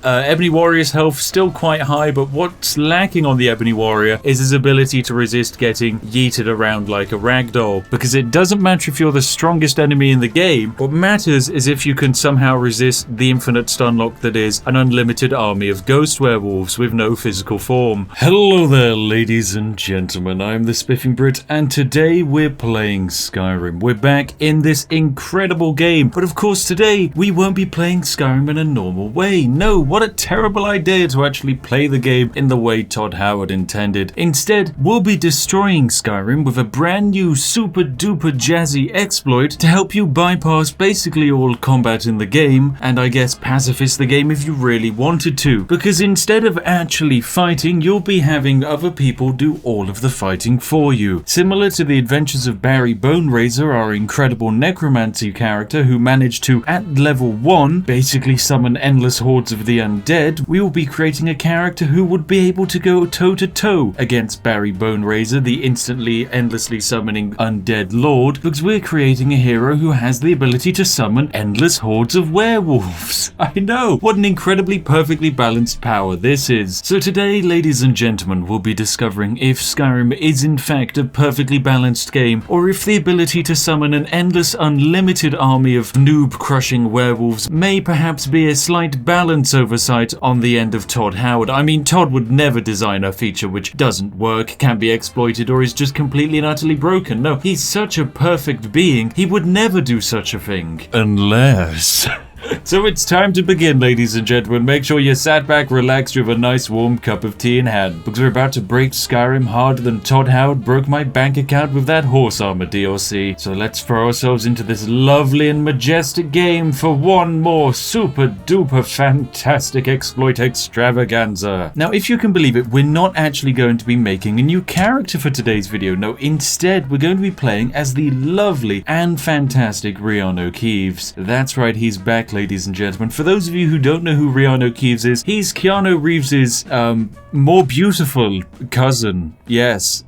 Ebony Warrior's health still quite high, but what's lacking on the Ebony Warrior is his ability to resist getting yeeted around like a ragdoll. Because it doesn't matter if you're the strongest enemy in the game, what matters is if you can somehow resist the infinite stun lock that is an unlimited army of ghost werewolves with no physical form. Hello there, ladies and gentlemen, I'm the Spiffing Brit, and today we're playing Skyrim. We're back in this incredible game, but of course today we won't be playing Skyrim in a normal way. No, what a terrible idea to actually play the game in the way Todd Howard intended. Instead, we'll be destroying Skyrim with a brand new super duper jazzy exploit to help you bypass basically all combat in the game, and I guess pacifist the game if you really wanted to. Because instead of actually fighting, you'll be having other people do all of the fighting for you. Similar to the adventures of Barry Boneraiser, our incredible necromancy character who managed to, at level 1, basically summon endless hordes of the undead, we will be creating a character who would be able to go toe-to-toe against Barry Boneraiser, the instantly, endlessly summoning undead lord, because we're creating a hero who has the ability to summon endless hordes of werewolves. I know, what an incredibly perfectly balanced power this is. So today, ladies and gentlemen, we'll be discovering if Skyrim is in fact a perfectly balanced game, or if the ability to summon an endless, unlimited army of noob-crushing werewolves may perhaps be a slight balance oversight on the end of Todd Howard. I mean, Todd would never design a feature which doesn't work, can be exploited, or is just completely and utterly broken. No, he's such a perfect being, he would never do such a thing. Unless... So it's time to begin, ladies and gentlemen. Make sure you're sat back, relaxed with a nice warm cup of tea in hand, because we're about to break Skyrim harder than Todd Howard broke my bank account with that horse armor DLC. So let's throw ourselves into this lovely and majestic game for one more super duper fantastic exploit extravaganza. Now, if you can believe it, we're not actually going to be making a new character for today's video. No, instead we're going to be playing as the lovely and fantastic Rihanna O'Keefe. That's right, he's back, ladies and gentlemen. For those of you who don't know who Rihanna O'Keefe is, he's Keanu Reeves's more beautiful cousin. Yes,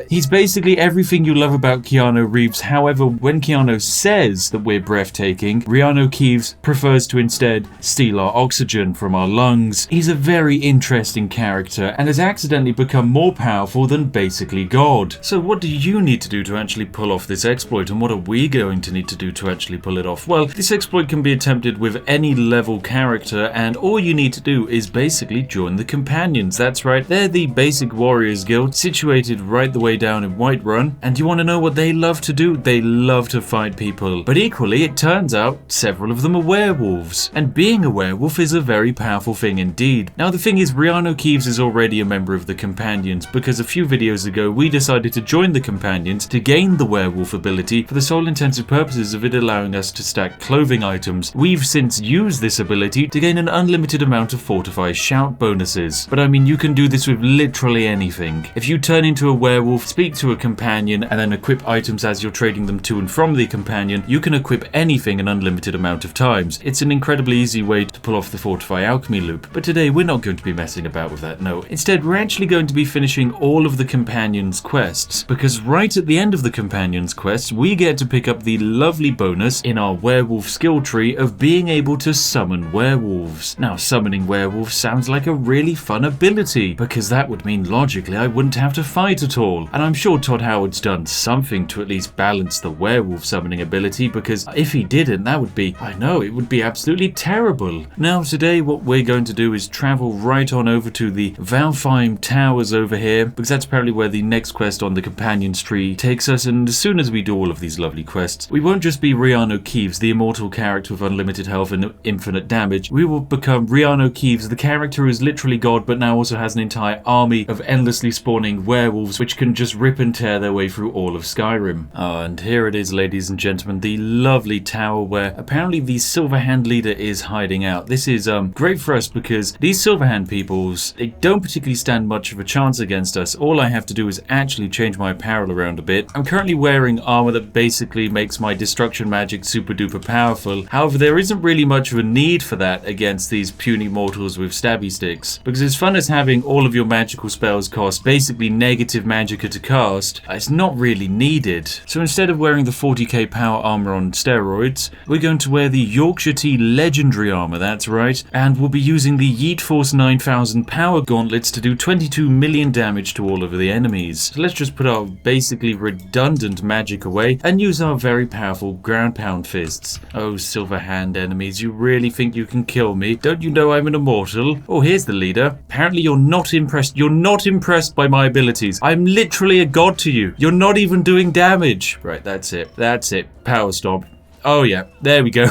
he's basically everything you love about Keanu Reeves. However, when Keanu says that we're breathtaking, Rihanna O'Keefe prefers to instead steal our oxygen from our lungs. He's a very interesting character and has accidentally become more powerful than basically God. So what do you need to do to actually pull off this exploit, and what are we going to need to do to actually pull it off? Well, this exploit can be attempted with any level character, and all you need to do is basically join the companions. That's right, they're the basic warriors guild situated right the way down in Whiterun, and you want to know what they love to do? They love to fight people. But equally, it turns out several of them are werewolves, and being a werewolf is a very powerful thing indeed. Now the thing is, Rihanna O'Keefe is already a member of the companions, because a few videos ago we decided to join the companions to gain the werewolf ability for the sole intensive purposes of it allowing us to stack clothing items. We've since used this ability to gain an unlimited amount of Fortify shout bonuses. But I mean, you can do this with literally anything. If you turn into a werewolf, speak to a companion, and then equip items as you're trading them to and from the companion, you can equip anything an unlimited amount of times. It's an incredibly easy way to pull off the Fortify alchemy loop. But today we're not going to be messing about with that, no. Instead, we're actually going to be finishing all of the companions' quests, because right at the end of the companions' quests, we get to pick up the lovely bonus in our werewolf skill tree of being able to summon werewolves. Now, summoning werewolves sounds like a really fun ability, because that would mean logically I wouldn't have to fight at all. And I'm sure Todd Howard's done something to at least balance the werewolf summoning ability, because if he didn't, that would be, I know, it would be absolutely terrible. Now, today what we're going to do is travel right on over to the Valfheim Towers over here, because that's apparently where the next quest on the companions tree takes us, and as soon as we do all of these lovely quests, we won't just be Rihanna O'Keefe, the immortal character with unlimited health and infinite damage. We will become Rihanna O'Keefe, the character who is literally God, but now also has an entire army of endlessly spawning werewolves, which can just rip and tear their way through all of Skyrim. And here it is, ladies and gentlemen, the lovely tower where apparently the Silverhand leader is hiding out. This is great for us because these Silverhand peoples, they don't particularly stand much of a chance against us. All I have to do is actually change my apparel around a bit. I'm currently wearing armor that basically makes my destruction magic super duper powerful. However, there isn't really much of a need for that against these puny mortals with stabby sticks. Because as fun as having all of your magical spells cost basically negative magicka to cast, it's not really needed. So instead of wearing the 40k power armor on steroids, we're going to wear the Yorkshire Tea legendary armor, that's right, and we'll be using the Yeet Force 9000 power gauntlets to do 22 million damage to all of the enemies. So let's just put our basically redundant magic away and use our very powerful ground pound fists. Oh, silver hand enemies, you really think you can kill me? Don't you know I'm an immortal? Oh, here's the leader. Apparently you're not impressed. You're not impressed by my abilities. I'm literally a god to you. You're not even doing damage. Right, that's it. That's it. Power stomp. Oh yeah, there we go.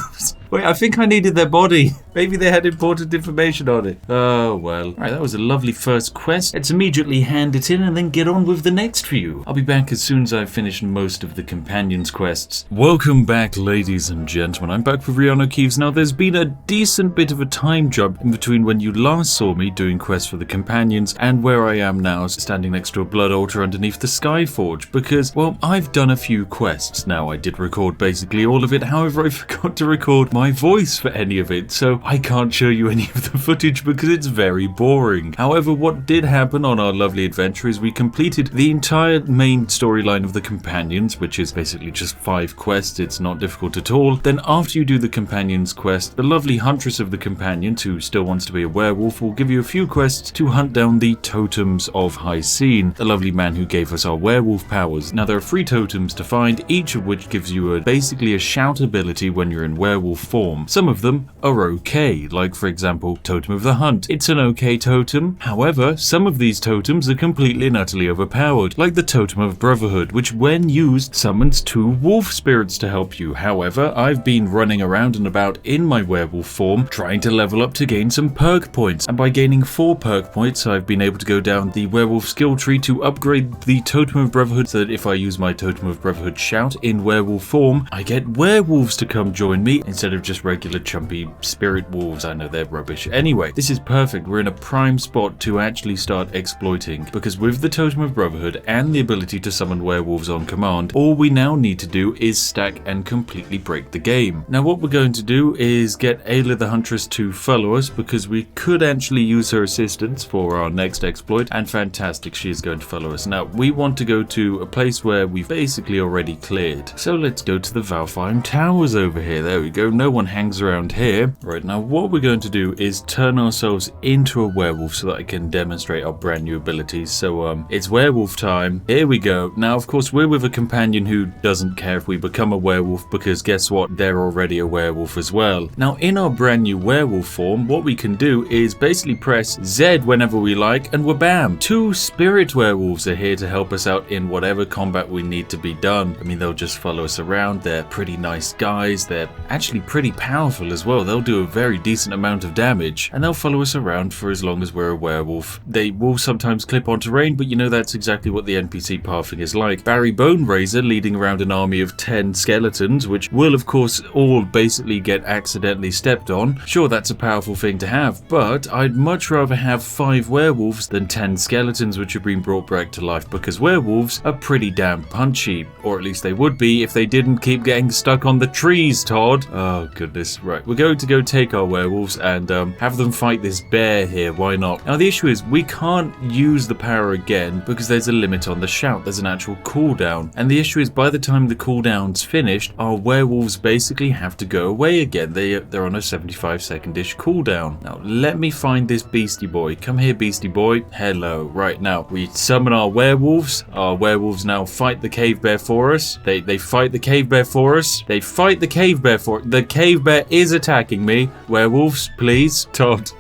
Wait, I think I needed their body. Maybe they had important information on it. Oh, well. Alright, that was a lovely first quest. Let's immediately hand it in and then get on with the next few. I'll be back as soon as I've finished most of the companions' quests. Welcome back, ladies and gentlemen. I'm back with Rihanna Keeves. Now, there's been a decent bit of a time jump in between when you last saw me doing quests for the companions and where I am now, standing next to a blood altar underneath the Skyforge, because, well, I've done a few quests. Now, I did record basically all of it, however, I forgot to record my voice for any of it, so I can't show you any of the footage because it's very boring. However, what did happen on our lovely adventure is we completed the entire main storyline of the companions, which is basically just 5 quests. It's not difficult at all. Then after you do the companions quest, the lovely huntress of the companions, who still wants to be a werewolf, will give you a few quests to hunt down the totems of Hycene, the lovely man who gave us our werewolf powers. Now, there are 3 totems to find, each of which gives you basically a shout ability when you're in werewolf form. Some of them are okay, like for example Totem of the Hunt. It's an okay totem. However, some of these totems are completely and utterly overpowered, like the Totem of Brotherhood, which when used summons 2 wolf spirits to help you. However, I've been running around and about in my werewolf form trying to level up to gain some perk points, and by gaining 4 perk points I've been able to go down the werewolf skill tree to upgrade the Totem of Brotherhood so that if I use my Totem of Brotherhood shout in werewolf form, I get werewolves to come join me instead of just regular chumpy spirit wolves. I know they're rubbish. Anyway, this is perfect. We're in a prime spot to actually start exploiting, because with the Totem of Brotherhood and the ability to summon werewolves on command, all we now need to do is stack and completely break the game. Now what we're going to do is get Ayla the Huntress to follow us, because we could actually use her assistance for our next exploit, and fantastic, she is going to follow us. Now we want to go to a place where we've basically already cleared, so let's go to the Valfheim Towers over here. There we go. No one hangs around here. Right, now what we're going to do is turn ourselves into a werewolf so that I can demonstrate our brand new abilities. So it's werewolf time. Here we go. Now of course we're with a companion who doesn't care if we become a werewolf, because guess what, they're already a werewolf as well. Now in our brand new werewolf form, what we can do is basically press Z whenever we like, and bam, 2 spirit werewolves are here to help us out in whatever combat we need to be done. I mean, they'll just follow us around. They're pretty nice guys. They're actually pretty powerful as well. They'll do a very decent amount of damage, and they'll follow us around for as long as we're a werewolf. They will sometimes clip on terrain, but you know that's exactly what the NPC pathing is like. Barry Bone Razor leading around an army of 10 skeletons, which will of course all basically get accidentally stepped on. Sure, that's a powerful thing to have, but I'd much rather have 5 werewolves than 10 skeletons which have been brought back to life, because werewolves are pretty damn punchy, or at least they would be if they didn't keep getting stuck on the trees, Todd. Oh goodness. Right, we're going to go take our werewolves and have them fight this bear here. Why not? Now the issue is we can't use the power again because there's a limit on the shout. There's an actual cooldown, and the issue is by the time the cooldown's finished, our werewolves basically have to go away again. They're on a 75-second-ish cooldown. Now let me find this beastie boy. Come here, beastie boy. Hello. Right, now we summon our werewolves. Our werewolves now fight the cave bear for us. They fight the cave bear for us. They fight the cave bear for the cave bear is attacking me. Werewolves, please. Todd,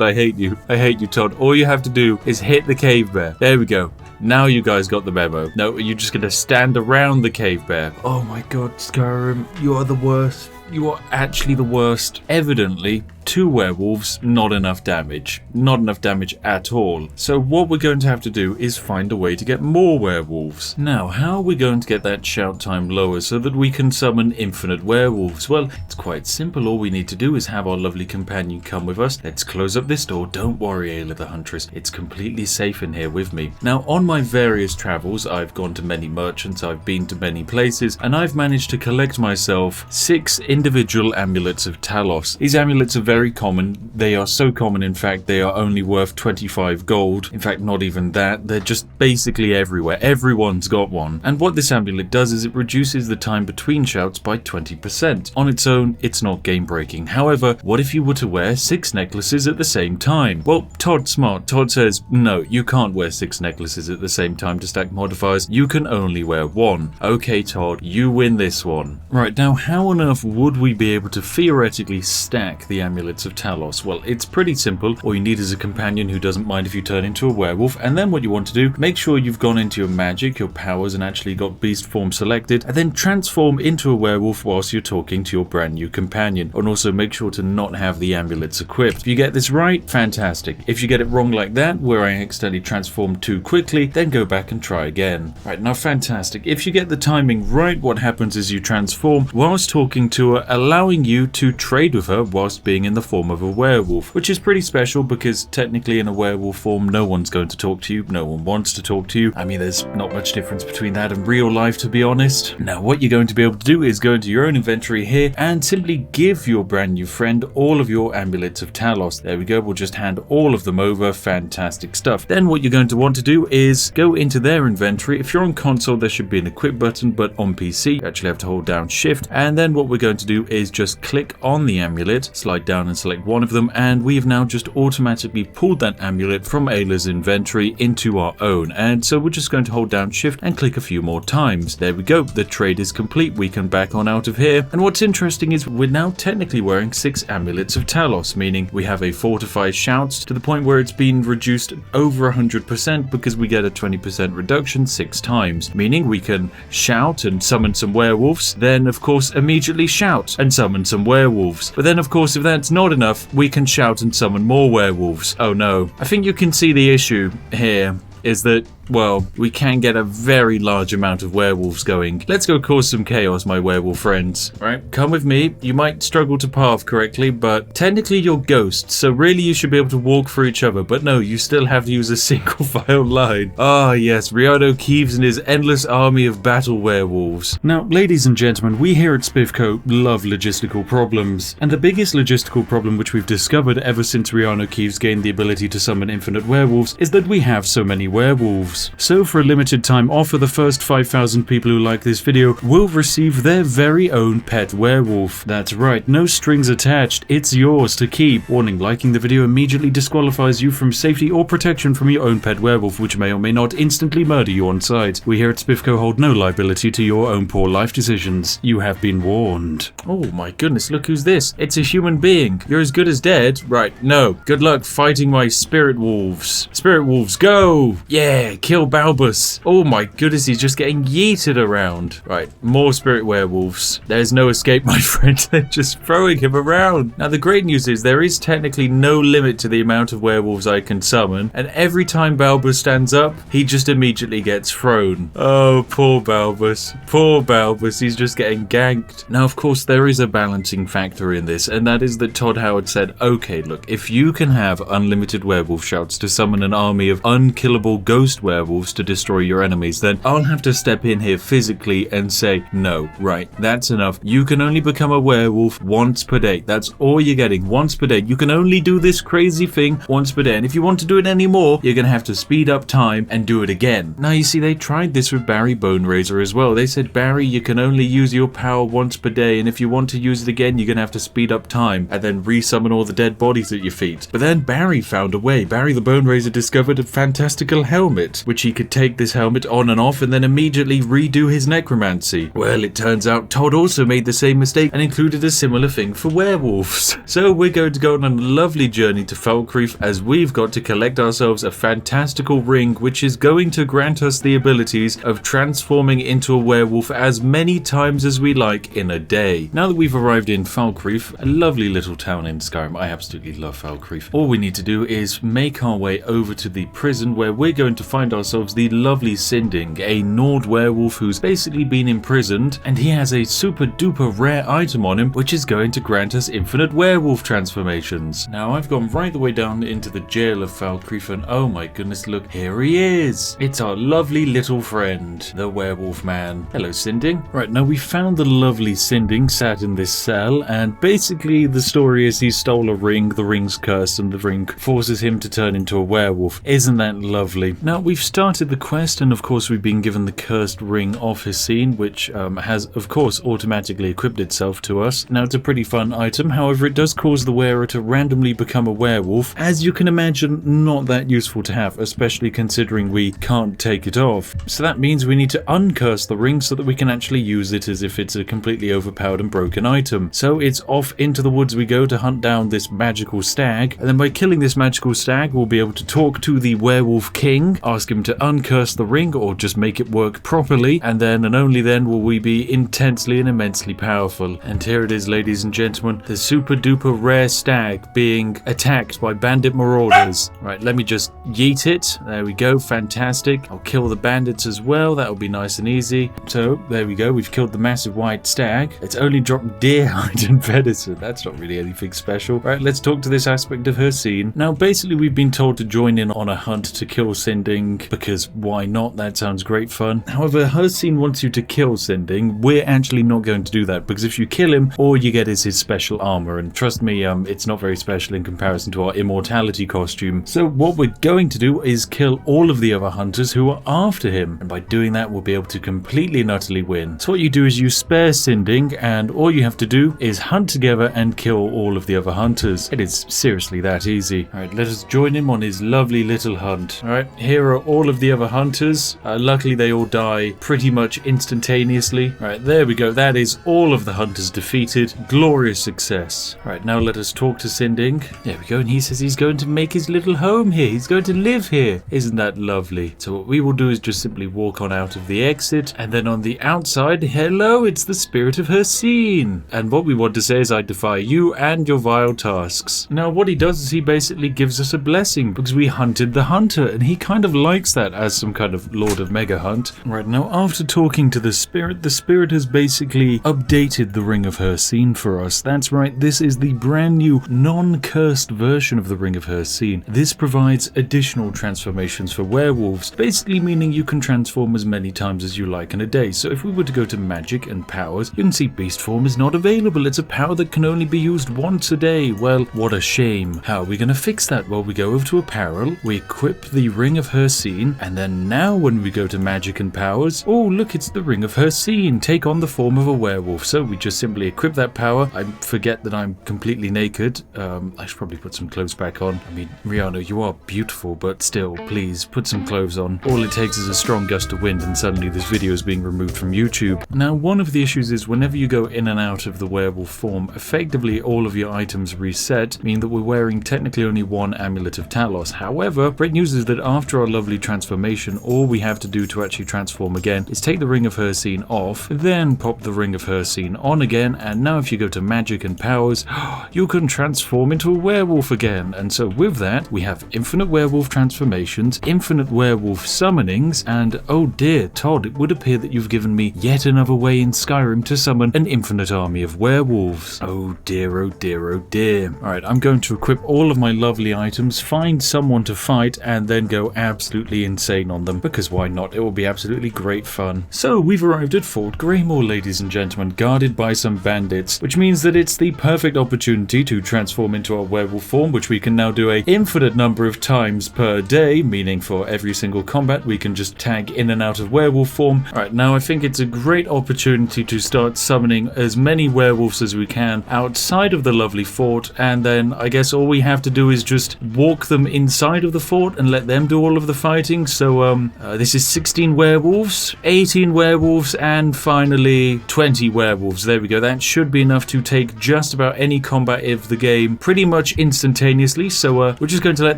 I hate you. I hate you, Todd. All you have to do is hit the cave bear. There we go. Now you guys got the memo. No, you're just gonna stand around the cave bear. Oh my god, Skyrim, you are the worst. You are actually the worst. Evidently, 2 werewolves, not enough damage. Not enough damage at all. So what we're going to have to do is find a way to get more werewolves. Now, how are we going to get that shout time lower so that we can summon infinite werewolves? Well, it's quite simple. All we need to do is have our lovely companion come with us. Let's close up this door. Don't worry, Ayla the Huntress. It's completely safe in here with me. Now, on my various travels, I've gone to many merchants, I've been to many places, and I've managed to collect myself 6 individual amulets of Talos. These amulets are very common. They are so common, in fact, they are only worth 25 gold. In fact, not even that. They're just basically everywhere. Everyone's got one. And what this amulet does is it reduces the time between shouts by 20%. On its own, it's not game breaking. However, what if you were to wear 6 necklaces at the same time? Well, Todd's smart. Todd says, no, you can't wear 6 necklaces at the same time to stack modifiers. You can only wear 1. Okay, Todd, you win this one. Right, now how on earth would we be able to theoretically stack the amulets of Talos? Well, it's pretty simple. All you need is a companion who doesn't mind if you turn into a werewolf, and then what you want to do, make sure you've gone into your magic, your powers, and actually got beast form selected, and then transform into a werewolf whilst you're talking to your brand new companion. And also make sure to not have the amulets equipped. If you get this right, fantastic. If you get it wrong like that, where I accidentally transformed too quickly, then go back and try again. Right, now fantastic. If you get the timing right, what happens is you transform whilst talking to her, allowing you to trade with her whilst being in the form of a werewolf, which is pretty special because technically in a werewolf form, no one's going to talk to you. No one wants to talk to you. I mean, there's not much difference between that and real life, to be honest. Now, what you're going to be able to do is go into your own inventory here and simply give your brand new friend all of your amulets of Talos. There we go. We'll just hand all of them over. Fantastic stuff. Then what you're going to want to do is go into their inventory. If you're on console, there should be an equip button, but on PC, you actually have to hold down shift. And then what we're going to do is just click on the amulet, slide down and select one of them. And we have now just automatically pulled that amulet from Ayla's inventory into our own. And so we're just going to hold down shift and click a few more times. There we go. The trade is complete. We can back on out of here. And what's interesting is we're now technically wearing 6 amulets of Talos, meaning we have a fortified shouts to the point where it's been reduced over 100% because we get a 20% reduction 6 times, meaning we can shout and summon some werewolves, then of course immediately shout and summon some werewolves. But then of course if that's not enough, we can shout and summon more werewolves. Oh no. I think you can see the issue here is that, well, we can get a very large amount of werewolves going. Let's go cause some chaos, my werewolf friends. Right, come with me. You might struggle to path correctly, but technically you're ghosts, so really you should be able to walk through each other. But no, you still have to use a single file line. Ah, yes, Riardo Keeves and his endless army of battle werewolves. Now, ladies and gentlemen, we here at Spiffco love logistical problems. And the biggest logistical problem which we've discovered ever since Riardo Keeves gained the ability to summon infinite werewolves is that we have so many werewolves. So for a limited time offer, the first 5,000 people who like this video will receive their very own pet werewolf. That's right, no strings attached, it's yours to keep. Warning, liking the video immediately disqualifies you from safety or protection from your own pet werewolf, which may or may not instantly murder you on sight. We here at Spiffco hold no liability to your own poor life decisions. You have been warned. Oh my goodness, look who's this. It's a human being. You're as good as dead. Right, no. Good luck fighting my spirit wolves. Spirit wolves, go! Yeah, kill Balbus. Oh my goodness, he's just getting yeeted around. Right, more spirit werewolves. There's no escape, my friend. They're just throwing him around. Now, the great news is there is technically no limit to the amount of werewolves I can summon, and every time Balbus stands up, he just immediately gets thrown. Oh, poor Balbus. Poor Balbus. He's just getting ganked. Now, of course, there is a balancing factor in this, and that is that Todd Howard said, okay, look, if you can have unlimited werewolf shouts to summon an army of unkillable ghost werewolves to destroy your enemies, then I'll have to step in here physically and say, no, right, that's enough. You can only become a werewolf once per day. That's all you're getting, once per day. You can only do this crazy thing once per day, and if you want to do it anymore, you're gonna have to speed up time and do it again. Now, you see, they tried this with Barry Boneraiser as well. They said, Barry, you can only use your power once per day, and if you want to use it again, you're gonna have to speed up time and then resummon all the dead bodies at your feet. But then Barry found a way. Barry the Boneraiser discovered a fantastical helmet, which he could take this helmet on and off and then immediately redo his necromancy. Well, it turns out Todd also made the same mistake and included a similar thing for werewolves. So we're going to go on a lovely journey to Falkreath as we've got to collect ourselves a fantastical ring which is going to grant us the abilities of transforming into a werewolf as many times as we like in a day. Now that we've arrived in Falkreath, a lovely little town in Skyrim, I absolutely love Falkreath. All we need to do is make our way over to the prison where we're going to find ourselves the lovely Sinding, a Nord werewolf who's basically been imprisoned, and he has a super duper rare item on him which is going to grant us infinite werewolf transformations. Now I've gone right the way down into the jail of Falkreath, and oh my goodness, look, here he is! It's our lovely little friend, the werewolf man. Hello Sinding. Right, now we found the lovely Sinding sat in this cell, and basically the story is he stole a ring, the ring's cursed, and the ring forces him to turn into a werewolf. Isn't that lovely? Now we've started the quest, and of course we've been given the cursed ring of Hesine, which has of course automatically equipped itself to us. Now it's a pretty fun item, however it does cause the wearer to randomly become a werewolf. As you can imagine, not that useful to have, especially considering we can't take it off. So that means we need to uncurse the ring so that we can actually use it as if it's a completely overpowered and broken item. So it's off into the woods we go to hunt down this magical stag, and then by killing this magical stag we'll be able to talk to the werewolf king, ask him to uncurse the ring or just make it work properly, and then and only then will we be intensely and immensely powerful. And here it is, ladies and gentlemen, the super duper rare stag being attacked by bandit marauders. Right, let me just yeet it. There we go, fantastic. I'll kill the bandits as well, that'll be nice and easy. So there we go, we've killed the massive white stag. It's only dropped deer hide and venison, that's not really anything special. Right, let's talk to this aspect of Hesine. Now basically we've been told to join in on a hunt to kill Sinding, because why not, that sounds great fun. However, Hesine wants you to kill Sinding. We're actually not going to do that, because if you kill him, all you get is his special armor, and trust me, it's not very special in comparison to our immortality costume. So what we're going to do is kill all of the other hunters who are after him, and by doing that we'll be able to completely and utterly win. So what you do is you spare Sinding, and all you have to do is hunt together and kill all of the other hunters. It is seriously that easy. Alright, let us join him on his lovely little hunt. Alright, here are all of the other hunters. Luckily they all die pretty much instantaneously. Alright, there we go. That is all of the hunters defeated. Glorious success. Alright, now let us talk to Sinding. There we go, and he says he's going to make his little home here. He's going to live here. Isn't that lovely? So what we will do is just simply walk on out of the exit, and then on the outside, hello, it's the spirit of Hesine. And what we want to say is I defy you and your vile tasks. Now what he does is he basically gives us a blessing because we hunted the hunter, and he kind of likes that as some kind of Lord of Mega Hunt. Right, now after talking to the spirit has basically updated the Ring of Hesine for us. That's right, this is the brand new non-cursed version of the Ring of Hesine. This provides additional transformations for werewolves, basically meaning you can transform as many times as you like in a day. So if we were to go to magic and powers, you can see beast form is not available. It's a power that can only be used once a day. Well, what a shame. How are we going to fix that? Well, we go over to apparel, we equip the Ring of Hesine, and then now when we go to magic and powers, oh look, it's the Ring of Hesine. Take on the form of a werewolf. So we just simply equip that power. I forget that I'm completely naked. I should probably put some clothes back on. I mean, Rihanna, you are beautiful, but still, please put some clothes on. All it takes is a strong gust of wind and suddenly this video is being removed from YouTube. Now, one of the issues is whenever you go in and out of the werewolf form, effectively all of your items reset, meaning that we're wearing technically only one amulet of Talos. However, great news is that after our lovely transformation, all we have to do to actually transform again is take the Ring of Hesine off, then pop the Ring of Hesine on again, and now if you go to magic and powers, you can transform into a werewolf again. And so with that, we have infinite werewolf transformations, infinite werewolf summonings, and oh dear, Todd, it would appear that you've given me yet another way in Skyrim to summon an infinite army of werewolves. Oh dear, oh dear, oh dear. Alright, I'm going to equip all of my lovely items, find someone to fight, and then go absolutely insane on them, because why not? It will be absolutely great fun. So we've arrived at Fort Greymore, ladies and gentlemen, guarded by some bandits, which means that it's the perfect opportunity to transform into our werewolf form, which we can now do a infinite number of times per day, meaning for every single combat we can just tag in and out of werewolf form. Alright, now I think it's a great opportunity to start summoning as many werewolves as we can outside of the lovely fort, and then I guess all we have to do is just walk them inside of the fort and let them do all of the fighting. So this is 16 werewolves, 18 werewolves, and finally 20 werewolves. There we go. That should be enough to take just about any combat of the game pretty much instantaneously. So we're just going to let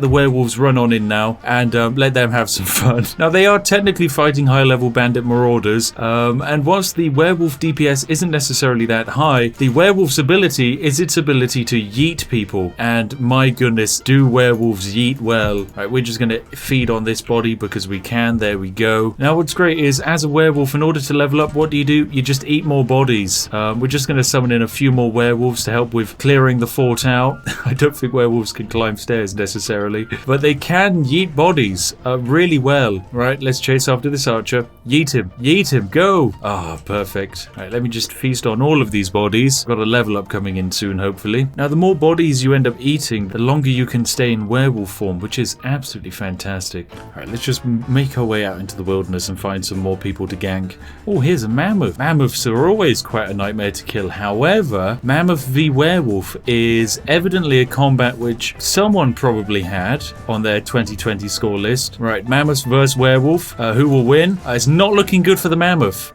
the werewolves run on in now and let them have some fun. Now they are technically fighting high level bandit marauders, and whilst the werewolf DPS isn't necessarily that high, the werewolf's ability is its ability to yeet people, and my goodness, do werewolves yeet well. Alright, we're just going to feed on this this body because we can. There we go. Now what's great is, as a werewolf, in order to level up, what do? You just eat more bodies. We're just going to summon in a few more werewolves to help with clearing the fort out. I don't think werewolves can climb stairs necessarily, but they can yeet bodies really well. Right, let's chase after this archer. Yeet him, go. Perfect. Right, let me just feast on all of these bodies. Got a level up coming in soon, hopefully. Now the more bodies you end up eating, the longer you can stay in werewolf form, which is absolutely fantastic. Alright, let's just make our way out into the wilderness and find some more people to gank. Oh, here's a mammoth. Mammoths are always quite a nightmare to kill. However, Mammoth v Werewolf is evidently a combat which someone probably had on their 2020 score list. Right, Mammoth versus Werewolf. Who will win? It's not looking good for the Mammoth.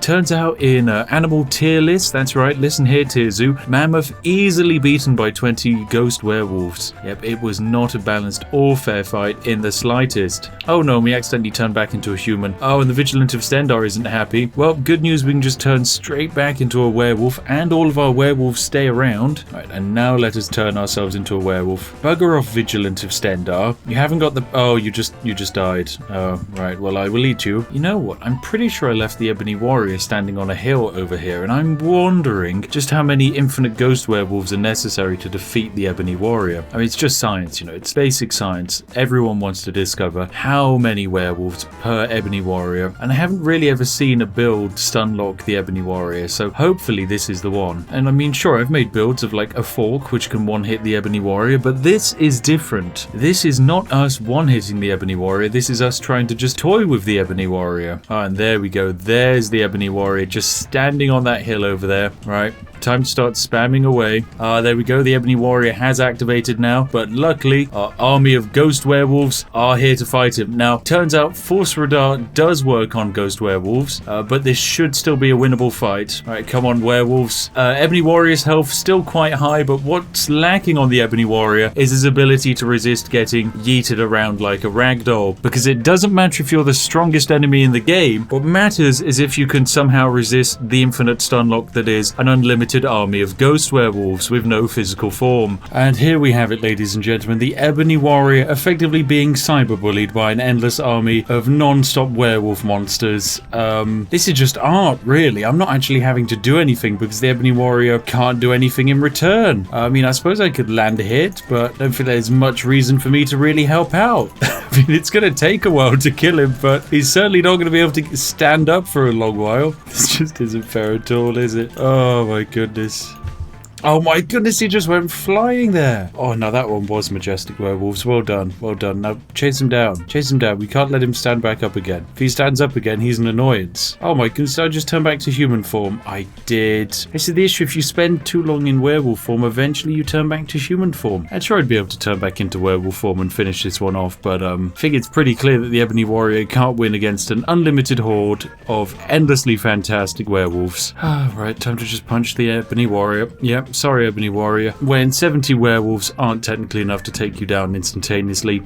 Turns out in animal tier list, that's right, listen here tier zoo, Mammoth easily beaten by 20 ghost werewolves. Yep, it was not a balanced or fair fight in the slightest. Oh no, we accidentally turned back into a human. Oh, and the Vigilant of Stendar isn't happy. Well, good news, we can just turn straight back into a werewolf and all of our werewolves stay around. Right, and now let us turn ourselves into a werewolf. Bugger off, Vigilant of Stendar. You haven't got the... Oh, you just died. Oh, right, well I will eat you. You know what, I'm pretty sure I left the Ebony Warrior standing on a hill over here, and I'm wondering just how many infinite ghost werewolves are necessary to defeat the Ebony Warrior. I mean, it's just science, you know, it's basic science. Everyone wants to discover how many werewolves per Ebony Warrior, and I haven't really ever seen a build stunlock the Ebony Warrior, so hopefully this is the one. And I mean, sure, I've made builds of like a fork which can one-hit the Ebony Warrior, but this is different. This is not us one-hitting the Ebony Warrior, this is us trying to just toy with the Ebony Warrior. And there we go, there's the Ebony Warrior just standing on that hill over there. Right, time to start spamming away. There we go, the Ebony Warrior has activated now, but luckily our army of ghost werewolves are here to fight him. Now, turns out Force Radar does work on ghost werewolves, but this should still be a winnable fight. Alright, come on werewolves. Ebony Warrior's health still quite high, but what's lacking on the Ebony Warrior is his ability to resist getting yeeted around like a ragdoll, because it doesn't matter if you're the strongest enemy in the game. What matters is if you can somehow resist the infinite stunlock that is an unlimited army of ghost werewolves with no physical form. And here we have it, ladies and gentlemen, the Ebony Warrior effectively being cyberbullied by an endless army of non-stop werewolf monsters. This is just art, really. I'm not actually having to do anything because the Ebony Warrior can't do anything in return. I mean, I suppose I could land a hit, but I don't think there's much reason for me to really help out. I mean, it's going to take a while to kill him, but he's certainly not going to be able to stand up for a long while. This just isn't fair at all, is it? Oh my goodness. Oh my goodness, he just went flying there. Oh no, that one was majestic werewolves. Well done, well done. Now chase him down. Chase him down. We can't let him stand back up again. If he stands up again, he's an annoyance. Oh my goodness, I just turned back to human form. I did. This is the issue. If you spend too long in werewolf form, eventually you turn back to human form. I'm sure I'd be able to turn back into werewolf form and finish this one off, but I think it's pretty clear that the Ebony Warrior can't win against an unlimited horde of endlessly fantastic werewolves. Right, time to just punch the Ebony Warrior. Yep. Sorry, Ebony Warrior. When 70 werewolves aren't technically enough to take you down instantaneously,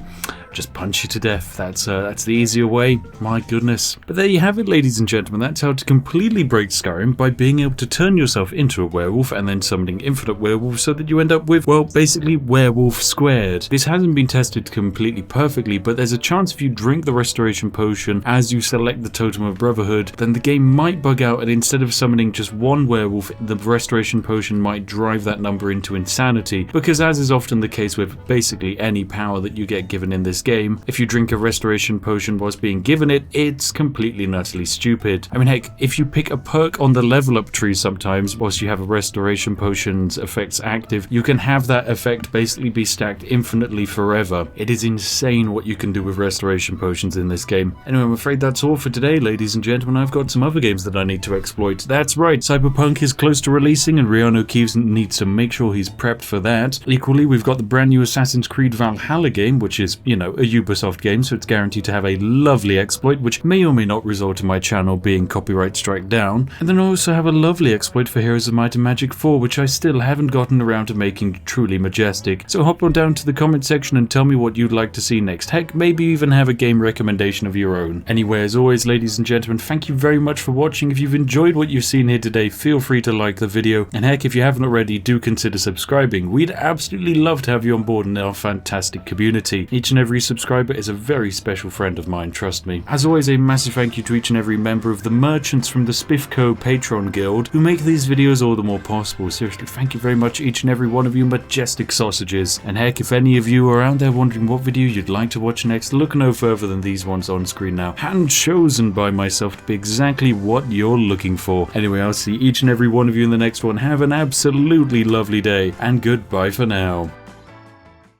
just punch you to death. That's the easier way. My goodness. But there you have it, ladies and gentlemen. That's how to completely break Skyrim, by being able to turn yourself into a werewolf and then summoning infinite werewolves so that you end up with, well, basically werewolf squared. This hasn't been tested completely perfectly, but there's a chance if you drink the restoration potion as you select the totem of brotherhood, then the game might bug out, and instead of summoning just one werewolf, the restoration potion might drive that number into insanity, because as is often the case with basically any power that you get given in this game, if you drink a restoration potion whilst being given it, it's completely and utterly stupid. I mean, heck, if you pick a perk on the level up tree sometimes whilst you have a restoration potion's effects active, you can have that effect basically be stacked infinitely forever. It is insane what you can do with restoration potions in this game. Anyway, I'm afraid that's all for today, ladies and gentlemen. I've got some other games that I need to exploit. That's right, Cyberpunk is close to releasing and Rihanna Keeves needs to make sure he's prepped for that. Equally, we've got the brand new Assassin's Creed Valhalla game, which is, you know, a Ubisoft game, so it's guaranteed to have a lovely exploit, which may or may not result in my channel being copyright strike down. And then I also have a lovely exploit for Heroes of Might and Magic 4, which I still haven't gotten around to making truly majestic. So hop on down to the comment section and tell me what you'd like to see next. Heck, maybe even have a game recommendation of your own. Anyway, as always, ladies and gentlemen, thank you very much for watching. If you've enjoyed what you've seen here today, feel free to like the video. And heck, if you haven't already, do consider subscribing. We'd absolutely love to have you on board in our fantastic community. Each and every every subscriber is a very special friend of mine, trust me. As always, a massive thank you to each and every member of the merchants from the Spiff Co Patreon Guild who make these videos all the more possible. Seriously, thank you very much, each and every one of you majestic sausages. And heck, if any of you are out there wondering what video you'd like to watch next, look no further than these ones on screen now, hand chosen by myself to be exactly what you're looking for. Anyway, I'll see each and every one of you in the next one. Have an absolutely lovely day, and goodbye for now.